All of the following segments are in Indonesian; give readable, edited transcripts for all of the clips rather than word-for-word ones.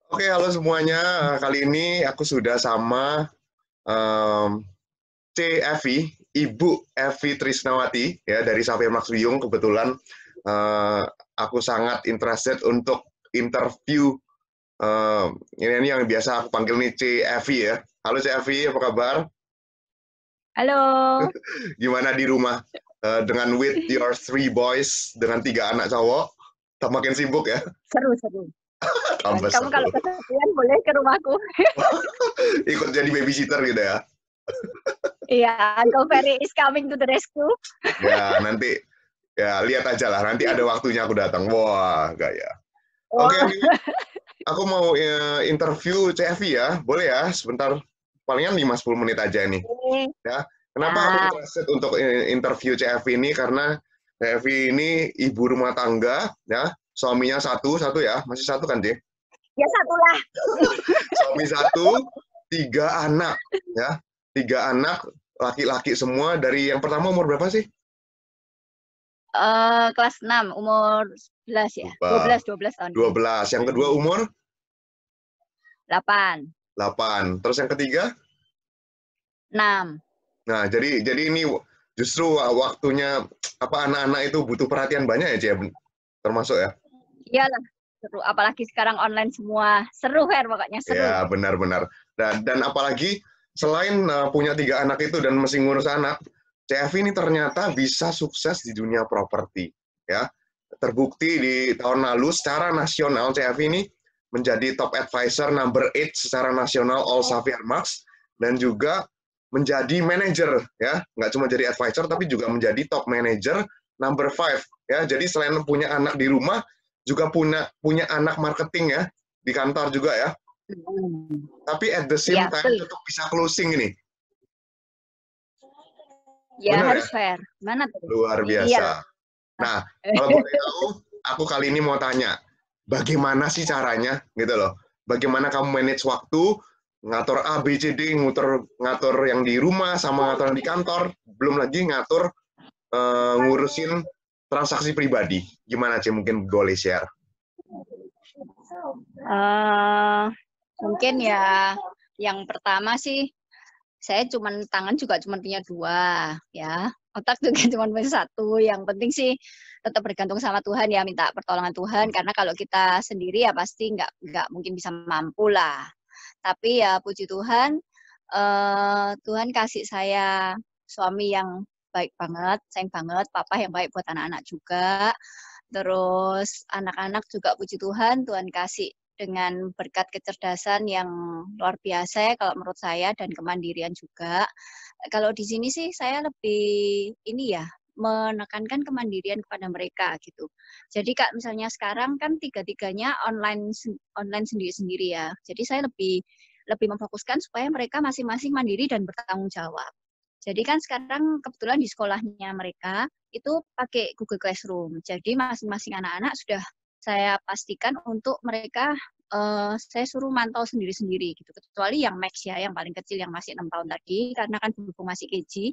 Oke, halo semuanya. Kali ini aku sudah sama C. Evi, Ibu Evi Trisnawati, ya dari Xavier Max Wiyung. Kebetulan eh, aku sangat interested untuk interview ini yang biasa aku panggil nih C. Evi ya. Halo C. Evi, apa kabar? Halo, Gimana di rumah dengan with your three boys dengan 3 anak cowok? Tak makin sibuk ya? seru-seru. Tambah Kamu kalau seru. kesepian boleh ke rumahku. Ikut jadi babysitter gitu ya? Iya, Uncle Ferry is coming to the rescue. Ya, nanti ya lihat aja lah. Nanti ada waktunya aku datang. Wah, gaya. Oke, Wah, ini aku mau interview CFI ya. Boleh ya? Sebentar. Palingan 5-10 menit aja nih. ini. Ya. Kenapa aku Ya, interested untuk interview CFI ini? Karena CFI ini ibu rumah tangga, ya. Suaminya satu ya. Masih satu kan, J? ya satulah. Suami satu, 3 anak, ya. 3 anak, laki-laki semua. Dari yang pertama umur berapa sih? Kelas 6, umur 11 ya. Lupa. 12 tahun ini. 12. Yang kedua umur 8, 8. Terus yang ketiga? 6. Nah, jadi ini justru waktunya apa anak-anak itu butuh perhatian banyak ya, Cia, termasuk ya. Iyalah, seru. Apalagi sekarang online semua. Seru, Fer, pokoknya seru. Ya, benar-benar. Dan apalagi selain punya 3 anak itu dan masih ngurus anak, CF ini ternyata bisa sukses di dunia properti, ya. Terbukti di tahun lalu secara nasional CF ini menjadi top advisor number 8 secara nasional All Xavier Max dan juga menjadi manager, ya, nggak cuma jadi advisor tapi juga menjadi top manager number 5, ya. Jadi selain punya anak di rumah juga punya anak marketing ya di kantor juga ya. Tapi at the Iya, same time betul. tetap bisa closing ini. Ya, Benar ya? harus fair. Mana tuh? Luar Iyalah. biasa. Nah, kalau boleh tahu, aku kali ini mau tanya, bagaimana sih caranya gitu loh? Bagaimana kamu manage waktu, ngatur A, B, C, D, ngatur yang di rumah sama ngatur yang di kantor, belum lagi ngatur ngurusin transaksi pribadi. Gimana sih mungkin boleh share? Eh, Mungkin ya yang pertama sih saya tangan juga cuma punya 2 ya, otak juga cuma punya 1. Yang penting sih tetap bergantung sama Tuhan ya, minta pertolongan Tuhan, karena kalau kita sendiri ya pasti nggak mungkin bisa mampu lah. Tapi ya puji Tuhan, Tuhan kasih saya suami yang baik banget, sayang banget, papa yang baik buat anak-anak juga. Terus anak-anak juga puji Tuhan, Tuhan kasih dengan berkat kecerdasan yang luar biasa ya kalau menurut saya, dan kemandirian juga. Kalau di sini sih saya lebih ini ya, menekankan kemandirian kepada mereka gitu. Jadi Kak, misalnya sekarang kan tiga-tiganya online sendiri-sendiri ya. Jadi saya lebih lebih memfokuskan supaya mereka masing-masing mandiri dan bertanggung jawab. Jadi kan sekarang kebetulan di sekolahnya mereka itu pakai Google Classroom. Jadi masing-masing anak-anak sudah saya pastikan untuk mereka saya suruh mantau sendiri-sendiri gitu. Kecuali yang Max ya, yang paling kecil yang masih 6 tahun tadi, karena kan berhubung masih KG,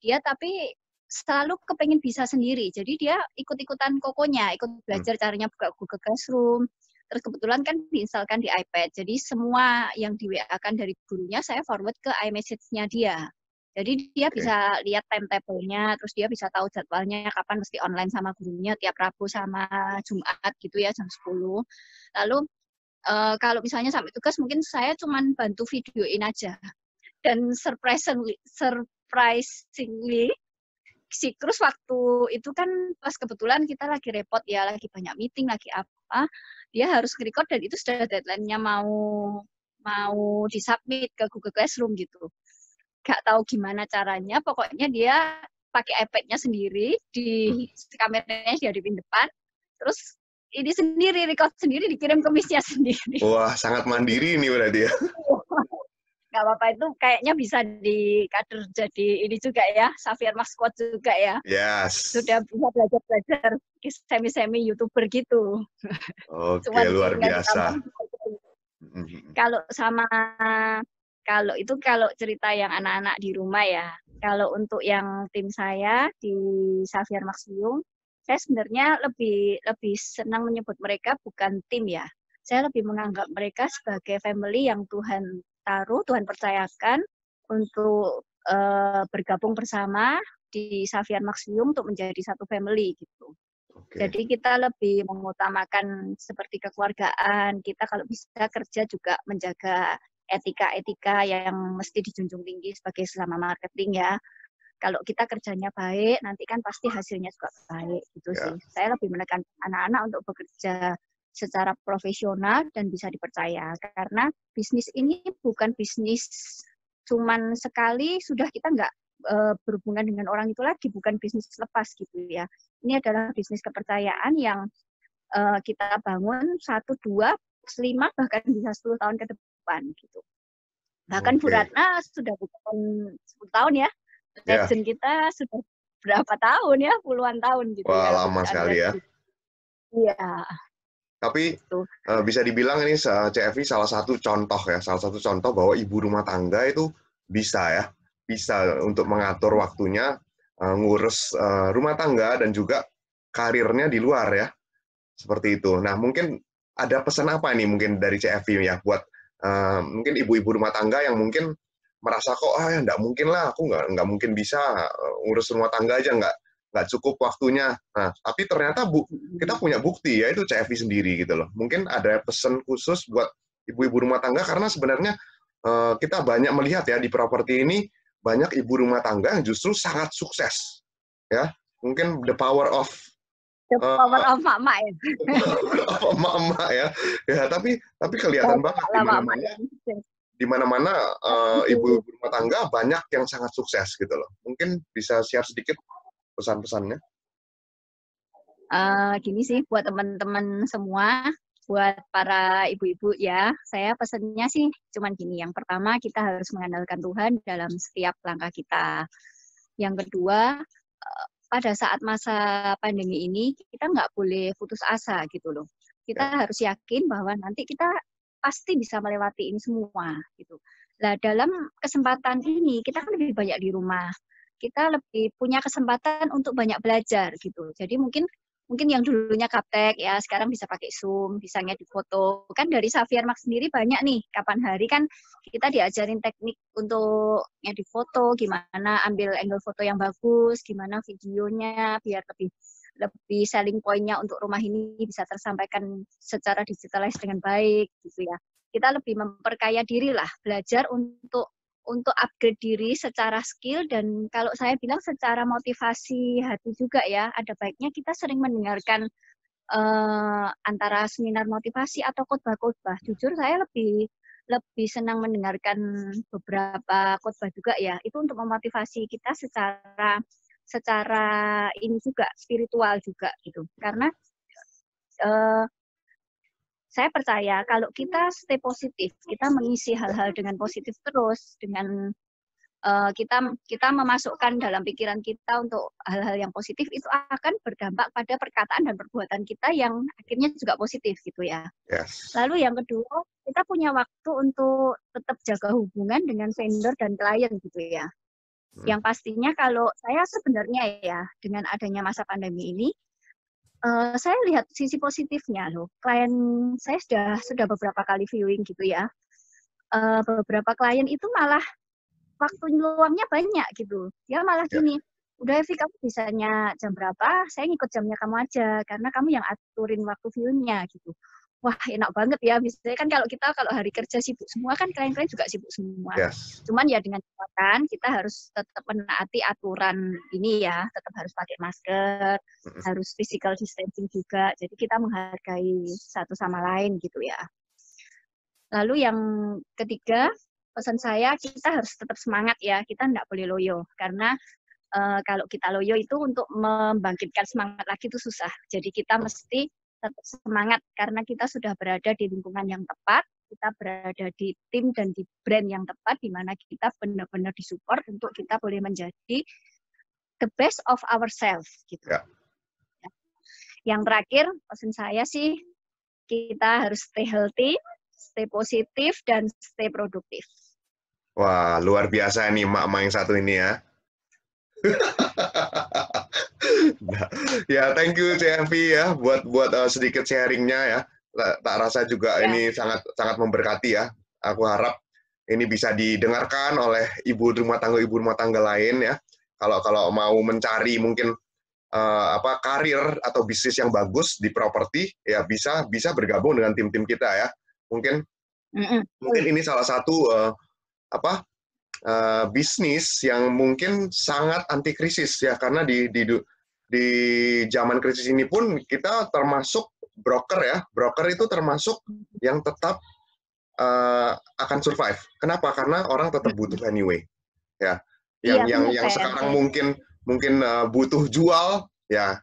dia tapi selalu kepengen bisa sendiri. Jadi dia ikut-ikutan kokonya, ikut belajar caranya buka Google Classroom. Terus kebetulan kan diinstalkan di iPad. Jadi semua yang di WA-kan dari gurunya saya forward ke iMessage-nya dia. Jadi dia Oke. bisa lihat timetable-nya, terus dia bisa tahu jadwalnya kapan mesti online sama gurunya, tiap Rabu sama Jumat gitu ya, jam 10. Lalu kalau misalnya sampai tugas mungkin saya cuma bantu videoin aja. Dan surprisingly terus waktu itu kan pas kebetulan kita lagi repot ya, lagi banyak meeting, lagi apa, dia harus record dan itu sudah deadline-nya mau mau disubmit ke Google Classroom gitu. Gak tahu gimana caranya, pokoknya dia pakai iPad-nya sendiri, di kameranya dia di depan, terus ini sendiri, record sendiri, dikirim ke misnya sendiri. Wah, sangat mandiri ini berarti ya. Gak apa-apa, itu kayaknya bisa dikader jadi ini juga ya, Xavier Max Squad juga ya. Yes. Sudah bisa belajar-belajar semi-semi YouTuber gitu. Oke, Cuman luar tinggal biasa. ditambah. Kalau sama kalau cerita yang anak-anak di rumah ya. Kalau untuk yang tim saya di Xavier Max Wiyung, saya sebenarnya lebih senang menyebut mereka bukan tim ya. saya lebih menganggap mereka sebagai family yang Tuhan taruh, Tuhan percayakan untuk bergabung bersama di Xavier Maxium untuk menjadi satu family gitu. Oke. Jadi kita lebih mengutamakan seperti kekeluargaan, kita kalau bisa kerja juga menjaga etika-etika yang mesti dijunjung tinggi sebagai sesama marketing ya. Kalau kita kerjanya baik, nanti kan pasti hasilnya juga baik gitu Ya. sih. Saya lebih menekan anak-anak untuk bekerja secara profesional dan bisa dipercaya. Karena bisnis ini bukan bisnis cuman sekali sudah kita nggak berhubungan dengan orang itu lagi, bukan bisnis lepas gitu ya. Ini adalah bisnis kepercayaan yang kita bangun 1, 2, 5, bahkan bisa 10 tahun ke depan gitu. Bahkan Bu Oke. Ratna sudah bukan 10 tahun ya. Ya. Legend kita sudah berapa tahun ya, puluhan tahun gitu Wah, ya. lama sekali ya. Iya. Tapi Gitu. bisa dibilang ini CFV salah satu contoh ya, salah satu contoh bahwa ibu rumah tangga itu bisa untuk mengatur waktunya, ngurus rumah tangga dan juga karirnya di luar ya, seperti itu. Nah, mungkin ada pesan apa nih mungkin dari CFV ya buat mungkin ibu-ibu rumah tangga yang mungkin merasa kok nggak mungkin lah, aku nggak mungkin bisa ngurus rumah tangga aja nggak cukup waktunya. Nah, tapi ternyata kita punya bukti ya itu CFV sendiri gitu loh. Mungkin ada pesan khusus buat ibu-ibu rumah tangga karena sebenarnya kita banyak melihat ya di properti ini banyak ibu rumah tangga yang justru sangat sukses ya. Mungkin the power of The power of mak-mak ya. emak-emak ya. Ya, tapi kelihatan banget di mana-mana ibu rumah tangga banyak yang sangat sukses gitu loh. Mungkin bisa share sedikit pesan-pesannya. Gini sih buat teman-teman semua, buat para ibu-ibu ya, saya pesannya sih cuman gini. Yang pertama, kita harus mengandalkan Tuhan dalam setiap langkah kita. Yang kedua, pada saat masa pandemi ini, kita nggak boleh putus asa gitu loh. Kita harus yakin bahwa nanti kita pasti bisa melewati ini semua gitu. Nah, dalam kesempatan ini kita kan lebih banyak di rumah. Kita lebih punya kesempatan untuk banyak belajar gitu. Jadi mungkin yang dulunya gaptek ya sekarang bisa pakai Zoom, bisa ngedit foto. Kan dari Xavier Max sendiri banyak nih. Kapan hari kan kita diajarin teknik untuk ngedit foto, gimana ambil angle foto yang bagus, gimana videonya biar lebih selling point-nya untuk rumah ini bisa tersampaikan secara digitalized dengan baik gitu ya. Kita lebih memperkaya diri lah, belajar untuk upgrade diri secara skill dan kalau saya bilang secara motivasi hati juga ya. Ada baiknya kita sering mendengarkan antara seminar motivasi atau khotbah-khotbah. Jujur saya lebih senang mendengarkan beberapa khotbah juga ya. Itu untuk memotivasi kita secara ini juga spiritual juga gitu. Karena saya percaya kalau kita stay positif, kita mengisi hal-hal dengan positif terus, dengan kita memasukkan dalam pikiran kita untuk hal-hal yang positif, itu akan berdampak pada perkataan dan perbuatan kita yang akhirnya juga positif gitu ya. Yes. Lalu yang kedua, kita punya waktu untuk tetap jaga hubungan dengan vendor dan klien gitu ya. Yang pastinya kalau saya sebenarnya ya, dengan adanya masa pandemi ini, saya lihat sisi positifnya loh. Klien saya sudah beberapa kali viewing gitu ya. Beberapa klien itu malah waktu luangnya banyak gitu. Dia malah gini, udah Evi kamu bisanya jam berapa, saya ngikut jamnya kamu aja, karena kamu yang aturin waktu view-nya gitu. Wah enak banget ya, biasanya kan kalau hari kerja sibuk semua kan klien-klien juga sibuk semua. Yes. Cuman ya dengan catatan kita harus tetap menaati aturan ini ya, tetap harus pakai masker, harus physical distancing juga, jadi kita menghargai satu sama lain gitu ya. Lalu yang ketiga, pesan saya kita harus tetap semangat ya, kita nggak boleh loyo karena kalau kita loyo itu untuk membangkitkan semangat lagi itu susah. Jadi kita mesti tetap semangat karena kita sudah berada di lingkungan yang tepat, kita berada di tim dan di brand yang tepat di mana kita benar-benar disupport untuk kita boleh menjadi the best of ourselves gitu. Ya. Yang terakhir pesan saya sih kita harus stay healthy, stay positif dan stay produktif. Wah, luar biasa nih mak-mak yang satu ini ya. Nah, ya thank you CFV ya buat sedikit sharingnya ya. tak rasa juga Ya. ini sangat sangat memberkati ya. Aku harap ini bisa didengarkan oleh ibu rumah tangga lain ya. Kalau mau mencari mungkin karir atau bisnis yang bagus di properti, ya bisa bergabung dengan tim-tim kita ya. Mungkin ini salah satu bisnis yang mungkin sangat anti krisis ya, karena di zaman krisis ini pun kita termasuk broker ya. Broker itu termasuk yang tetap akan survive. Kenapa? Karena orang tetap butuh anyway. Ya. Yang sekarang mungkin butuh jual, ya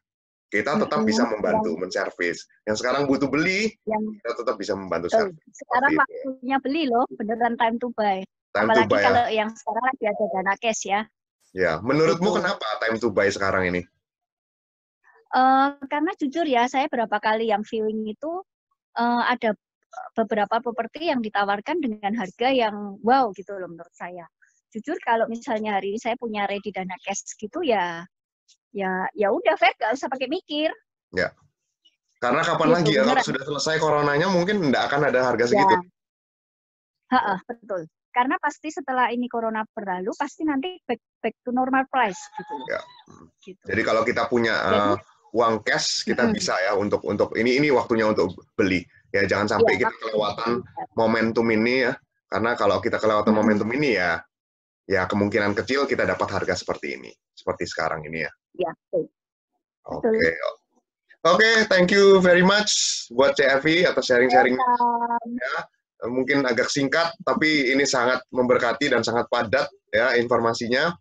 kita tetap bisa membantu menservis. Yang sekarang butuh beli, kita tetap bisa membantu servis. Sekarang waktunya beli loh, beneran time to buy. Time apalagi to buy, kalau yang sekarang lagi ada dana cash ya. Ya, menurutmu kenapa time to buy sekarang ini? Karena jujur ya, saya berapa kali yang viewing itu ada beberapa properti yang ditawarkan dengan harga yang wow gitu loh menurut saya. Jujur kalau misalnya hari ini saya punya ready dana cash gitu ya udah fair, gak usah pakai mikir. Ya. Karena kapan gitu, lagi ya, kalau sudah selesai coronanya mungkin tidak akan ada harga segitu. Betul. Karena pasti setelah ini corona berlalu, pasti nanti back to normal price gitu. Ya. Gitu. Jadi kalau kita punya uang cash, kita bisa ya untuk ini waktunya untuk beli. Ya jangan sampai kita kelewatan momentum ini ya. Karena kalau kita kelewatan momentum ini ya kemungkinan kecil kita dapat harga seperti ini, seperti sekarang ini ya. Ya, betul. Oke, thank you very much buat CFI atas sharing-sharing. Ya, mungkin agak singkat, tapi ini sangat memberkati dan sangat padat ya informasinya.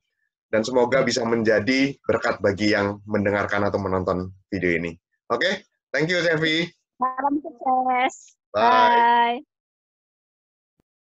Dan semoga bisa menjadi berkat bagi yang mendengarkan atau menonton video ini. Oke, thank you CFI. Salam sukses. Bye.